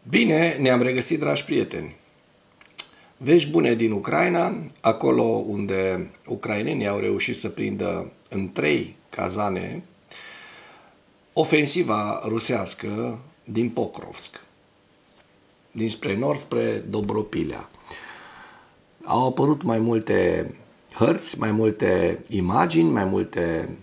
Bine, ne-am regăsit, dragi prieteni. Vești bune din Ucraina, acolo unde ucrainenii au reușit să prindă în 3 cazane ofensiva rusească din Pokrovsk, dinspre nord spre Dobropilea. Au apărut mai multe hărți, mai multe imagini, mai multe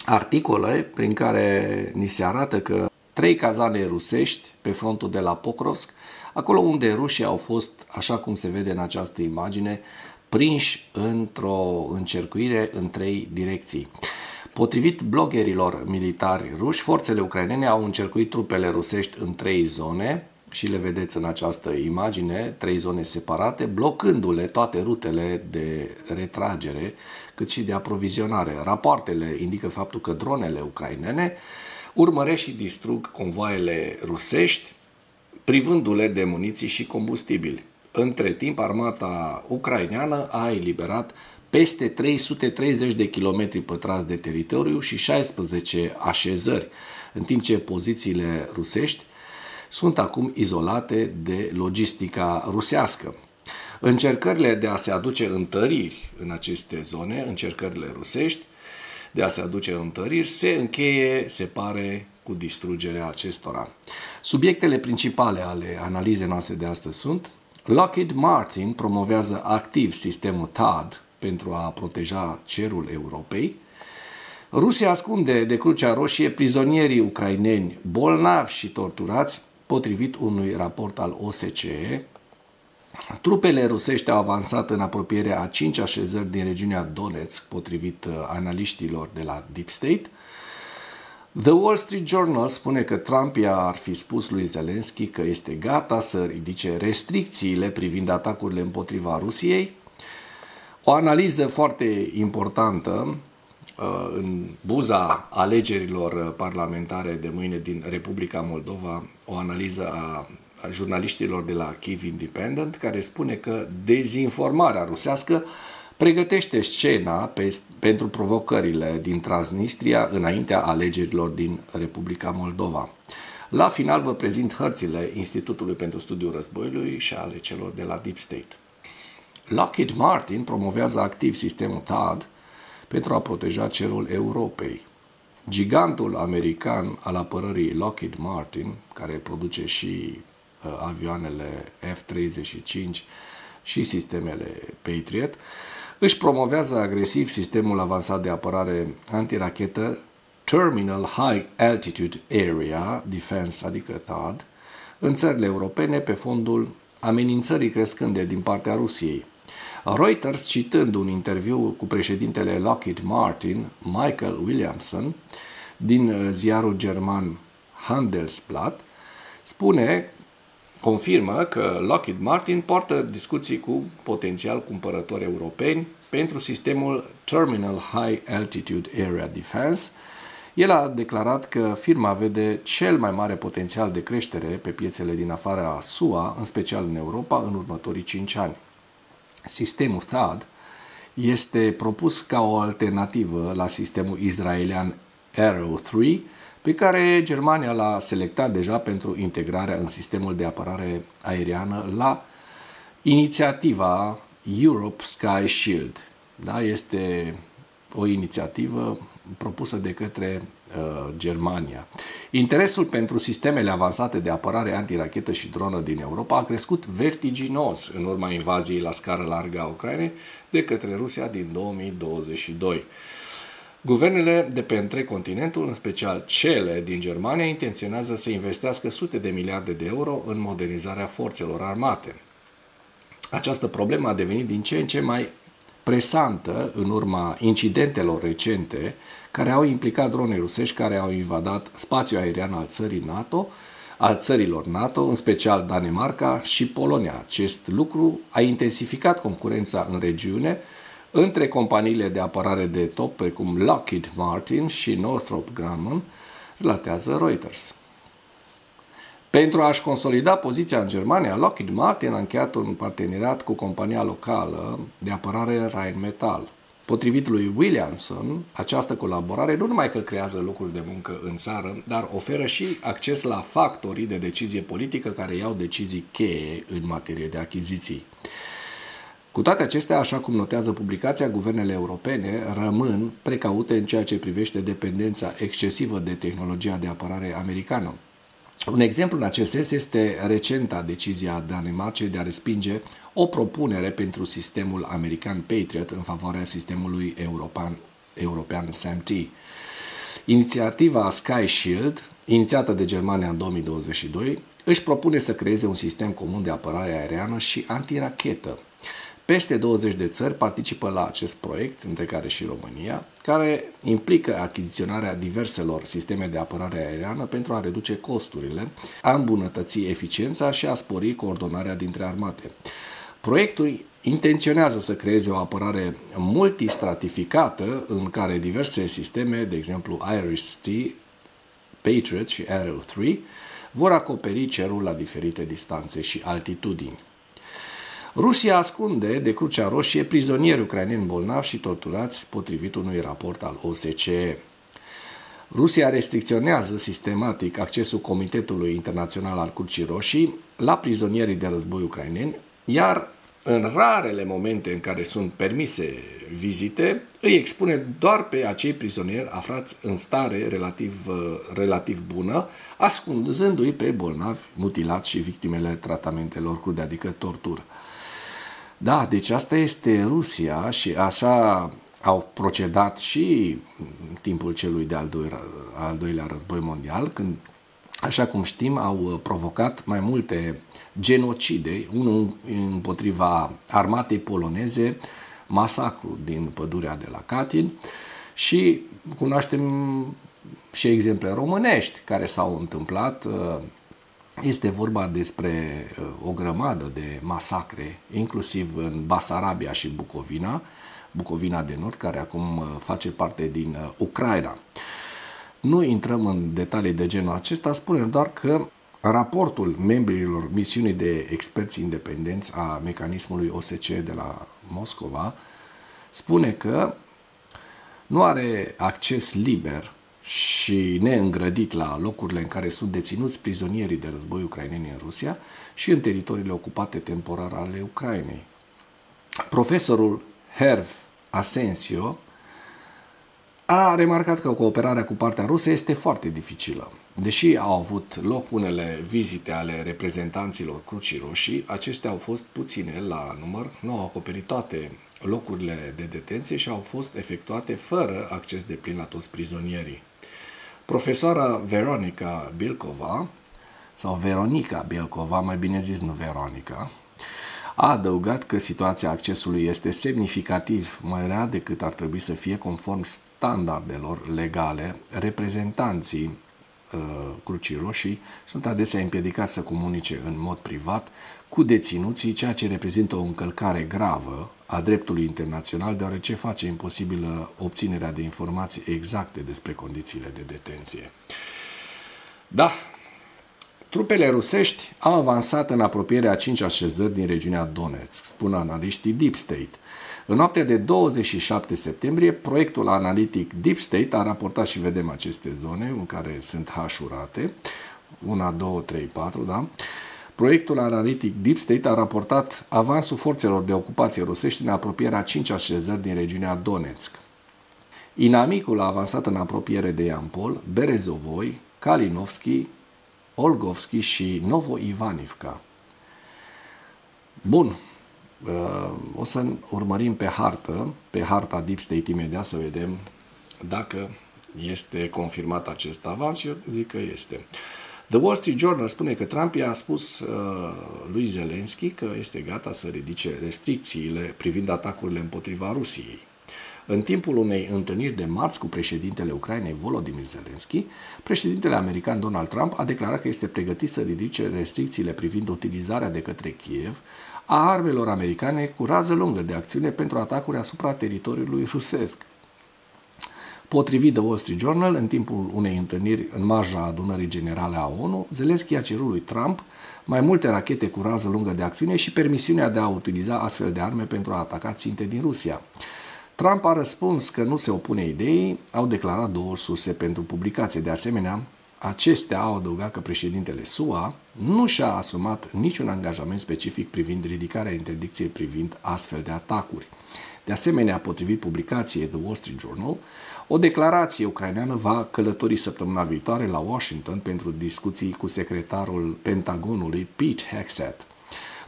articole prin care ni se arată că 3 cazane rusești pe frontul de la Pokrovsk, acolo unde rușii au fost, așa cum se vede în această imagine, prinși într-o încercuire în 3 direcții. Potrivit bloggerilor militari ruși, forțele ucrainene au încercuit trupele rusești în 3 zone și le vedeți în această imagine, 3 zone separate, blocându-le toate rutele de retragere, cât și de aprovizionare. Rapoartele indică faptul că dronele ucrainene urmăresc și distrug convoaiele rusești, privându-le de muniții și combustibili. Între timp, armata ucraineană a eliberat peste 330 de kilometri pătrați de teritoriu și 16 așezări, în timp ce pozițiile rusești sunt acum izolate de logistica rusească. Încercările de a se aduce întăriri în aceste zone, încercările rusești de a se aduce întăriri, se încheie, se pare, cu distrugerea acestora. Subiectele principale ale analizei noastre de astăzi sunt: Lockheed Martin promovează activ sistemul THAAD pentru a proteja cerul Europei, Rusia ascunde de Crucea Roșie prizonierii ucraineni bolnavi și torturați, potrivit unui raport al OSCE, trupele rusești au avansat în apropierea a 5 așezări din regiunea Donetsk, potrivit analiștilor de la Deep State. The Wall Street Journal spune că Trump ar fi spus lui Zelensky că este gata să ridice restricțiile privind atacurile împotriva Rusiei. O analiză foarte importantă în buza alegerilor parlamentare de mâine din Republica Moldova, o analiză a jurnaliștilor de la Kyiv Independent, care spune că dezinformarea rusească pregătește scena pentru provocările din Transnistria înaintea alegerilor din Republica Moldova. La final vă prezint hărțile Institutului pentru Studiul Războiului și ale celor de la Deep State. Lockheed Martin promovează activ sistemul THAAD pentru a proteja cerul Europei. Gigantul american al apărării Lockheed Martin, care produce și avioanele F-35 și sistemele Patriot, își promovează agresiv sistemul avansat de apărare antirachetă Terminal High Altitude Area Defense, adică THAAD, în țările europene pe fondul amenințării crescânde din partea Rusiei. Reuters, citând un interviu cu președintele Lockheed Martin, Michael Williamson, din ziarul german Handelsblatt, confirmă că Lockheed Martin poartă discuții cu potențial cumpărători europeni pentru sistemul Terminal High Altitude Area Defense. El a declarat că firma vede cel mai mare potențial de creștere pe piețele din afara SUA, în special în Europa, în următorii 5 ani. Sistemul THAAD este propus ca o alternativă la sistemul israelian Arrow 3, pe care Germania l-a selectat deja pentru integrarea în sistemul de apărare aeriană la inițiativa Europe Sky Shield. Da? Este o inițiativă propusă de către Germania. Interesul pentru sistemele avansate de apărare antirachetă și dronă din Europa a crescut vertiginos în urma invaziei la scară largă a Ucrainei de către Rusia din 2022. Guvernele de pe întreg continentul, în special cele din Germania, intenționează să investească sute de miliarde de euro în modernizarea forțelor armate. Această problemă a devenit din ce în ce mai presantă în urma incidentelor recente care au implicat drone rusești care au invadat spațiul aerian al țărilor NATO, în special Danemarca și Polonia. Acest lucru a intensificat concurența în regiune între companiile de apărare de top precum Lockheed Martin și Northrop Grumman, relatează Reuters. Pentru a-și consolida poziția în Germania, Lockheed Martin a încheiat un parteneriat cu compania locală de apărare Rheinmetall. Potrivit lui Williamson, această colaborare nu numai că creează locuri de muncă în țară, dar oferă și acces la factorii de decizie politică care iau decizii cheie în materie de achiziții. Cu toate acestea, așa cum notează publicația, guvernele europene rămân precaute în ceea ce privește dependența excesivă de tehnologia de apărare americană. Un exemplu în acest sens este recenta decizie a Danemarcei de a respinge o propunere pentru sistemul american Patriot în favoarea sistemului european SAM-T. Inițiativa Sky Shield, inițiată de Germania în 2022, își propune să creeze un sistem comun de apărare aeriană și antirachetă. Peste 20 de țări participă la acest proiect, între care și România, care implică achiziționarea diverselor sisteme de apărare aeriană pentru a reduce costurile, a îmbunătăți eficiența și a spori coordonarea dintre armate. Proiectul intenționează să creeze o apărare multistratificată în care diverse sisteme, de exemplu Iris-T, Patriot și Arrow 3, vor acoperi cerul la diferite distanțe și altitudini. Rusia ascunde de Crucea Roșie prizonieri ucraineni bolnavi și torturați, potrivit unui raport al OSCE. Rusia restricționează sistematic accesul Comitetului Internațional al Crucii Roșii la prizonierii de război ucraineni, iar în rarele momente în care sunt permise vizite, îi expune doar pe acei prizonieri aflați în stare relativ bună, ascunzându-i pe bolnavi, mutilați și victimele tratamentelor crude, adică tortură. Da, deci asta este Rusia și așa au procedat și în timpul celui de-al doilea război mondial, când, așa cum știm, au provocat mai multe genocide, unul împotriva armatei poloneze, masacru din pădurea de la Katyn, și cunoaștem și exemple românești care s-au întâmplat. Este vorba despre o grămadă de masacre, inclusiv în Basarabia și Bucovina de Nord, care acum face parte din Ucraina. Nu intrăm în detalii de genul acesta, spunem doar că raportul membrilor misiunii de experți independenți a mecanismului OSCE de la Moscova spune că nu are acces liber și neîngrădit la locurile în care sunt deținuți prizonierii de război ucraineni în Rusia și în teritoriile ocupate temporar ale Ucrainei. Profesorul Herv Asensio a remarcat că cooperarea cu partea rusă este foarte dificilă. Deși au avut loc unele vizite ale reprezentanților Crucii Roșii, acestea au fost puține la număr, nu au acoperit toate locurile de detenție și au fost efectuate fără acces deplin la toți prizonierii. Profesoara Veronica Bilkova, sau Veronica Bilkova, mai bine zis, nu Veronica, a adăugat că situația accesului este semnificativ mai rea decât ar trebui să fie conform standardelor legale. Reprezentanții Crucii Roșii sunt adesea împiedicați să comunice în mod privat cu deținuții, ceea ce reprezintă o încălcare gravă a dreptului internațional, deoarece face imposibilă obținerea de informații exacte despre condițiile de detenție. Da, trupele rusești au avansat în apropierea 5 așezări din regiunea Donetsk, spun analiștii Deep State. În noaptea de 27 septembrie, proiectul analitic Deep State a raportat, și vedem aceste zone în care sunt hașurate, 1, 2, 3, 4, da? Proiectul analitic Deep State a raportat avansul forțelor de ocupație rusești în apropierea 5 așezări din regiunea Donetsk. Inamicul a avansat în apropiere de Yampol, Berezovoi, Kalinovski, Olgovski și Novoivanivka. Bun. O să urmărim pe harta Deep State imediat să vedem dacă este confirmat acest avans. Eu zic că este. The Wall Street Journal spune că Trump i-a spus lui Zelensky că este gata să ridice restricțiile privind atacurile împotriva Rusiei. În timpul unei întâlniri de marți cu președintele Ucrainei Volodymyr Zelensky, președintele american Donald Trump a declarat că este pregătit să ridice restricțiile privind utilizarea de către Kiev a armelor americane cu rază lungă de acțiune pentru atacuri asupra teritoriului rusesc. Potrivit The Wall Street Journal, în timpul unei întâlniri în marja adunării generale a ONU, Zelensky a cerut lui Trump mai multe rachete cu rază lungă de acțiune și permisiunea de a utiliza astfel de arme pentru a ataca ținte din Rusia. Trump a răspuns că nu se opune ideii, au declarat două surse pentru publicație. De asemenea, acestea au adăugat că președintele SUA nu și-a asumat niciun angajament specific privind ridicarea interdicției privind astfel de atacuri. De asemenea, potrivit publicației The Wall Street Journal, o declarație ucraineană va călători săptămâna viitoare la Washington pentru discuții cu secretarul Pentagonului Pete Hegseth.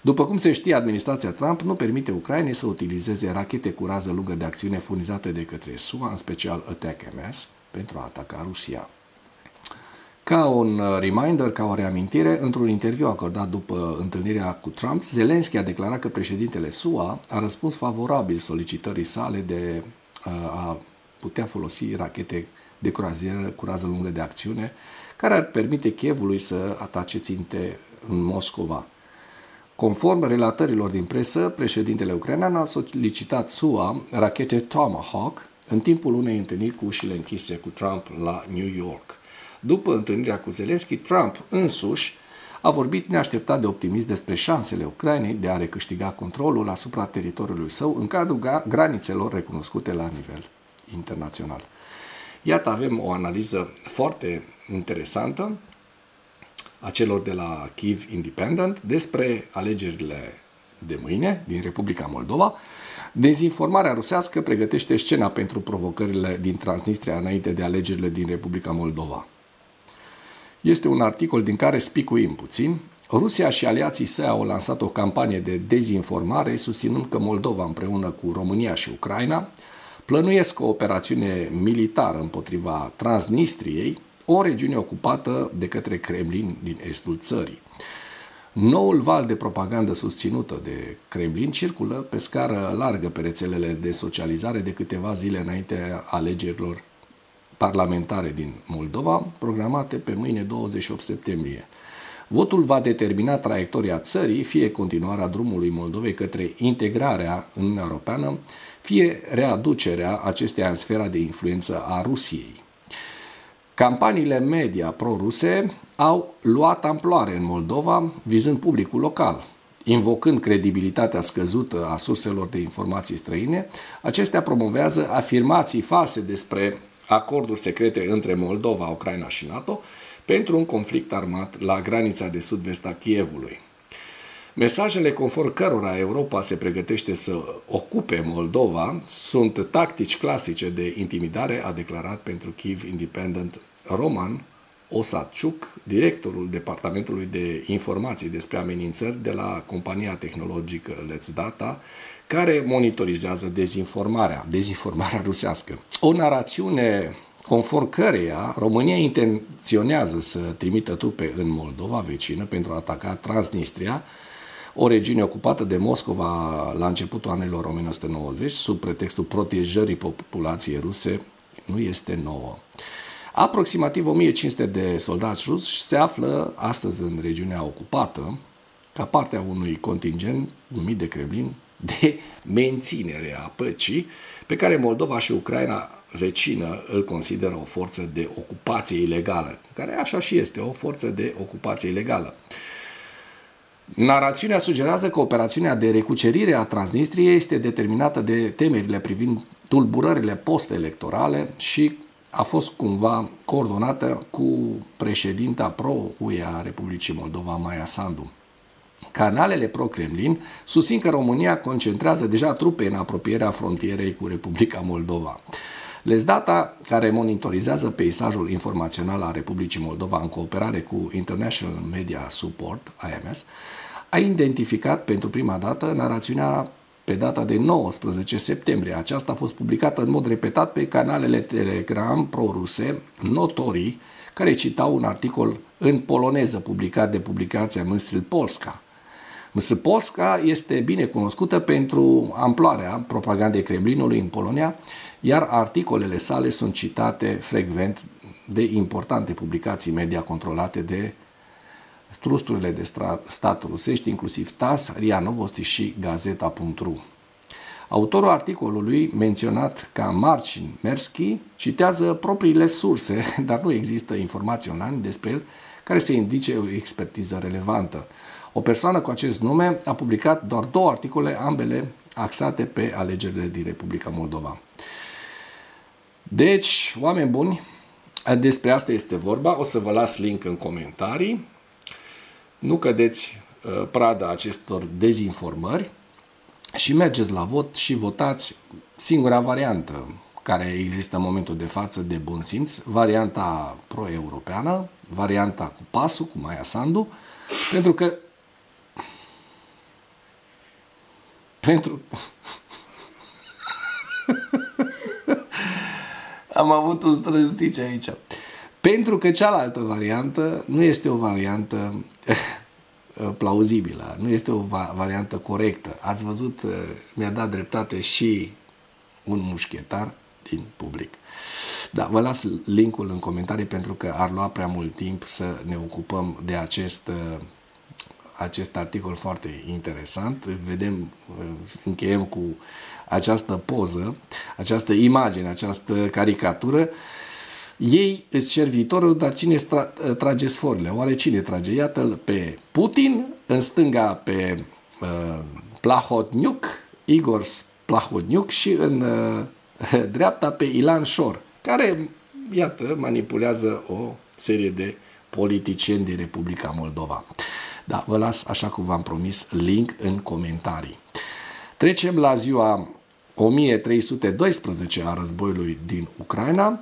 După cum se știe, administrația Trump nu permite Ucrainei să utilizeze rachete cu rază lungă de acțiune furnizate de către SUA, în special ATACMS, pentru a ataca Rusia. Ca un reminder, ca o reamintire, într-un interviu acordat după întâlnirea cu Trump, Zelensky a declarat că președintele SUA a răspuns favorabil solicitării sale de a putea folosi rachete de croazieră cu rază lungă de acțiune, care ar permite Kievului să atace ținte în Moscova. Conform relatărilor din presă, președintele ucrainean a solicitat SUA rachete Tomahawk în timpul unei întâlniri cu ușile închise cu Trump la New York. După întâlnirea cu Zelensky, Trump însuși a vorbit neașteptat de optimist despre șansele Ucrainei de a recâștiga controlul asupra teritoriului său în cadrul granițelor recunoscute la nivel internațional. Iată, avem o analiză foarte interesantă a celor de la Kyiv Independent despre alegerile de mâine din Republica Moldova. Dezinformarea rusească pregătește scena pentru provocările din Transnistria înainte de alegerile din Republica Moldova. Este un articol din care spicuim puțin. Rusia și aliații săi au lansat o campanie de dezinformare, susținând că Moldova împreună cu România și Ucraina plănuiesc o operațiune militară împotriva Transnistriei, o regiune ocupată de către Kremlin din estul țării. Noul val de propagandă susținută de Kremlin circulă pe scară largă pe rețelele de socializare de câteva zile înainte alegerilor parlamentare din Moldova, programate pe mâine 28 septembrie. Votul va determina traiectoria țării, fie continuarea drumului Moldovei către integrarea în Uniunea Europeană, fie readucerea acesteia în sfera de influență a Rusiei. Campaniile media pro-ruse au luat amploare în Moldova, vizând publicul local. Invocând credibilitatea scăzută a surselor de informații străine, acestea promovează afirmații false despre acorduri secrete între Moldova, Ucraina și NATO pentru un conflict armat la granița de sud-vest a Kievului. Mesajele conform cărora Europa se pregătește să ocupe Moldova sunt tactici clasice de intimidare, a declarat pentru Kyiv Independent Roman Osatchuk, directorul Departamentului de Informații despre amenințări de la compania tehnologică Let's Data, care monitorizează dezinformarea rusească. O narațiune conform căreia România intenționează să trimită trupe în Moldova vecină pentru a ataca Transnistria, o regiune ocupată de Moscova la începutul anilor 1990, sub pretextul protejării populației ruse, nu este nouă. Aproximativ 1500 de soldați rusi se află astăzi în regiunea ocupată, ca parte a unui contingent numit de Kremlin de menținere a păcii, pe care Moldova și Ucraina vecină îl consideră o forță de ocupație ilegală, care așa și este, o forță de ocupație ilegală. Narațiunea sugerează că operațiunea de recucerire a Transnistriei este determinată de temerile privind tulburările post-electorale și a fost cumva coordonată cu președinta pro-UE a Republicii Moldova, Maia Sandu. Canalele pro-Kremlin susțin că România concentrează deja trupe în apropierea frontierei cu Republica Moldova. Let's Data, care monitorizează peisajul informațional al Republicii Moldova în cooperare cu International Media Support, IMS, a identificat pentru prima dată narațiunea pe data de 19 septembrie. Aceasta a fost publicată în mod repetat pe canalele Telegram pro-ruse notorii, care citau un articol în poloneză publicat de publicația Myśl Polska. Myśl Polska este bine cunoscută pentru amploarea propagandei Kremlinului în Polonia, iar articolele sale sunt citate frecvent de importante publicații media controlate de trusturile de stat rusești, inclusiv TASS, RIA Novosti și Gazeta.ru. Autorul articolului, menționat ca Marcin Merski, citează propriile surse, dar nu există informații online despre el care să indice o expertiză relevantă. O persoană cu acest nume a publicat doar 2 articole, ambele axate pe alegerile din Republica Moldova. Deci, oameni buni, despre asta este vorba. O să vă las link în comentarii. Nu cădeți prada acestor dezinformări și mergeți la vot și votați singura variantă care există în momentul de față de bun simț, varianta pro-europeană, varianta cu pasul, cu Maia Sandu, am avut un străjutice aici. Pentru că cealaltă variantă nu este o variantă plauzibilă, nu este o variantă corectă. Ați văzut, mi-a dat dreptate și un mușchetar din public. Da, vă las linkul în comentarii pentru că ar lua prea mult timp să ne ocupăm de acest articol foarte interesant. Vedem, încheiem cu această poză, această imagine, această caricatură. Ei îți cer viitorul, dar cine trage sforile? Oare cine trage? Iată-l pe Putin, în stânga pe Plahotniuc, Igor Plahotniuc și în dreapta pe Ilan Șor, care, iată, manipulează o serie de politicieni din Republica Moldova. Da, vă las, așa cum v-am promis, link în comentarii. Trecem la ziua 1312 a războiului din Ucraina.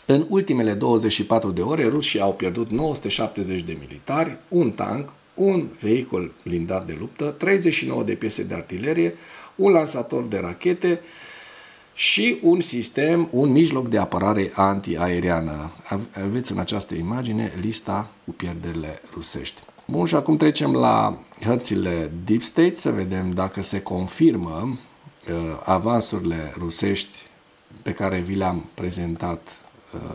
În ultimele 24 de ore, rușii au pierdut 970 de militari, un tank, un vehicul blindat de luptă, 39 de piese de artilerie, un lansator de rachete și un mijloc de apărare antiaeriană. Aveți în această imagine lista cu pierderile rusești. Bun, și acum trecem la hărțile Deep State, să vedem dacă se confirmă avansurile rusești pe care vi le-am prezentat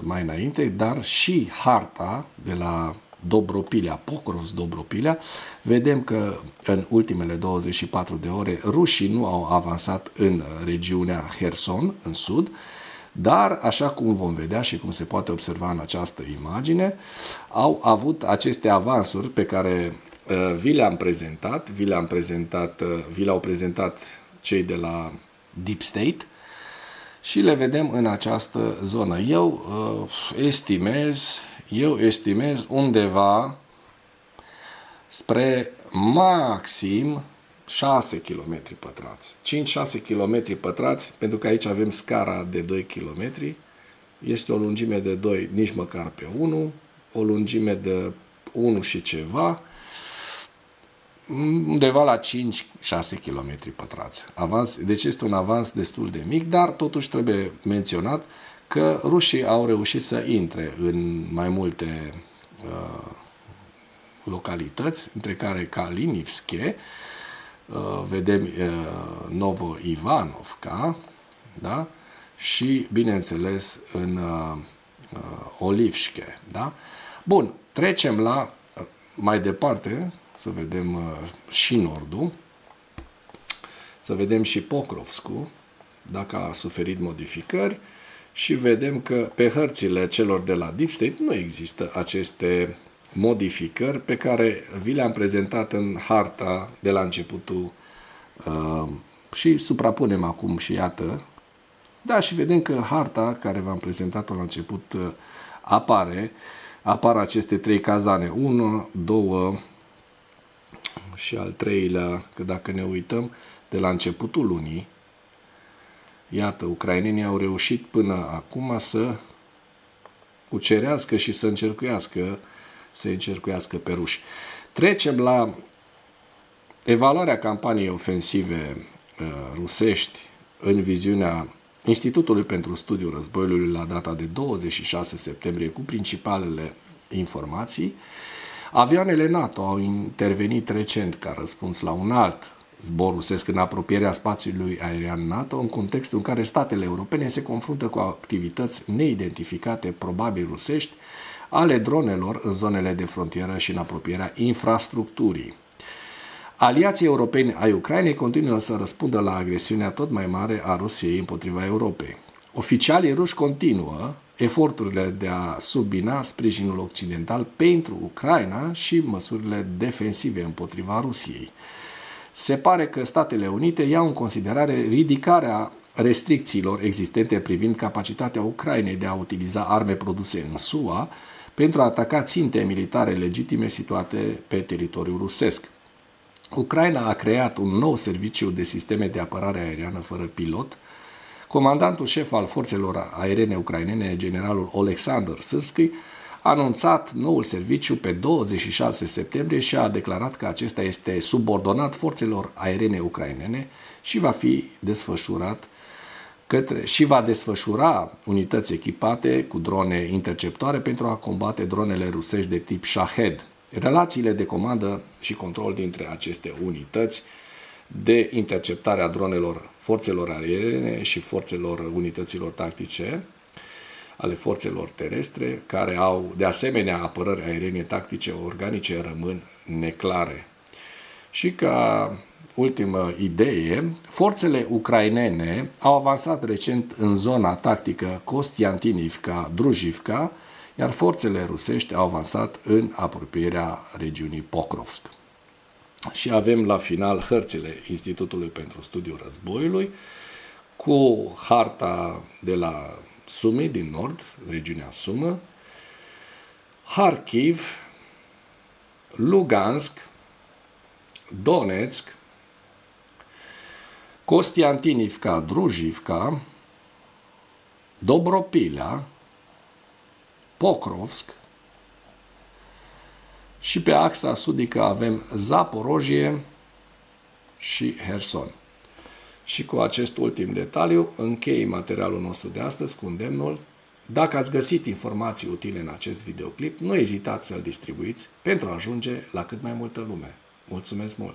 mai înainte, dar și harta de la Dobropilea, Pokrovsk-Dobropilea. Vedem că în ultimele 24 de ore rușii nu au avansat în regiunea Herson, în sud, dar, așa cum vom vedea și cum se poate observa în această imagine, au avut aceste avansuri pe care vi le-am prezentat, vi le-au prezentat cei de la Deep State, și le vedem în această zonă. Eu estimez undeva spre maxim 6 km pătrați. 5-6 km pătrați, pentru că aici avem scara de 2 km. Este o lungime de 2, nici măcar pe 1, o lungime de 1 și ceva, undeva la 5-6 km pătrați. Deci este un avans destul de mic, dar totuși trebuie menționat că rușii au reușit să intre în mai multe localități, între care Kalinivske, vedem Novo-Ivanovka, da? Și, bineînțeles, în Olivske. Da? Bun, trecem la mai departe, să vedem și nordul, să vedem și Pokrovskul, dacă a suferit modificări, și vedem că pe hărțile celor de la Deep State nu există aceste modificări pe care vi le-am prezentat în harta de la începutul și suprapunem acum și iată. Da, și vedem că harta care v-am prezentat-o la început apar aceste 3 cazane, 1, 2 și al treilea, că dacă ne uităm de la începutul lunii, iată, ucrainenii au reușit până acum să cucerească și să încercuiască pe ruși. Trecem la evaluarea campaniei ofensive rusești în viziunea Institutului pentru Studiul Războiului la data de 26 septembrie cu principalele informații. Avioanele NATO au intervenit recent ca răspuns la un alt zbor rusesc în apropierea spațiului aerian NATO, în contextul în care statele europene se confruntă cu activități neidentificate, probabil rusești, ale dronelor în zonele de frontieră și în apropierea infrastructurii. Aliații europeni ai Ucrainei continuă să răspundă la agresiunea tot mai mare a Rusiei împotriva Europei. Oficialii ruși continuă eforturile de a submina sprijinul occidental pentru Ucraina și măsurile defensive împotriva Rusiei. Se pare că Statele Unite iau în considerare ridicarea restricțiilor existente privind capacitatea Ucrainei de a utiliza arme produse în SUA pentru a ataca ținte militare legitime situate pe teritoriul rusesc. Ucraina a creat un nou serviciu de sisteme de apărare aeriană fără pilot. Comandantul șef al forțelor aeriene ucrainene, generalul Oleksandr Syrskyi, a anunțat noul serviciu pe 26 septembrie și a declarat că acesta este subordonat forțelor aeriene ucrainene și va desfășura unități echipate cu drone interceptoare pentru a combate dronele rusești de tip Shahed. Relațiile de comandă și control dintre aceste unități de interceptare a dronelor forțelor aeriene și unităților tactice ale forțelor terestre, care au de asemenea apărări aeriene tactice organice, rămân neclare. Și ca ultimă idee, forțele ucrainene au avansat recent în zona tactică Kostiantinivka-Druzhivka, iar forțele rusești au avansat în apropierea regiunii Pokrovsk. Și avem la final hărțile Institutului pentru Studiul Războiului cu harta de la Sumi din nord, regiunea Sumă, Kharkiv, Lugansk, Donetsk, Kostiantinivka, Druzhivka, Dobropilea, Pokrovsk și pe axa sudică avem Zaporojie și Herson. Și cu acest ultim detaliu închei materialul nostru de astăzi cu îndemnul: dacă ați găsit informații utile în acest videoclip, nu ezitați să-l distribuiți pentru a ajunge la cât mai multă lume. Mulțumesc mult!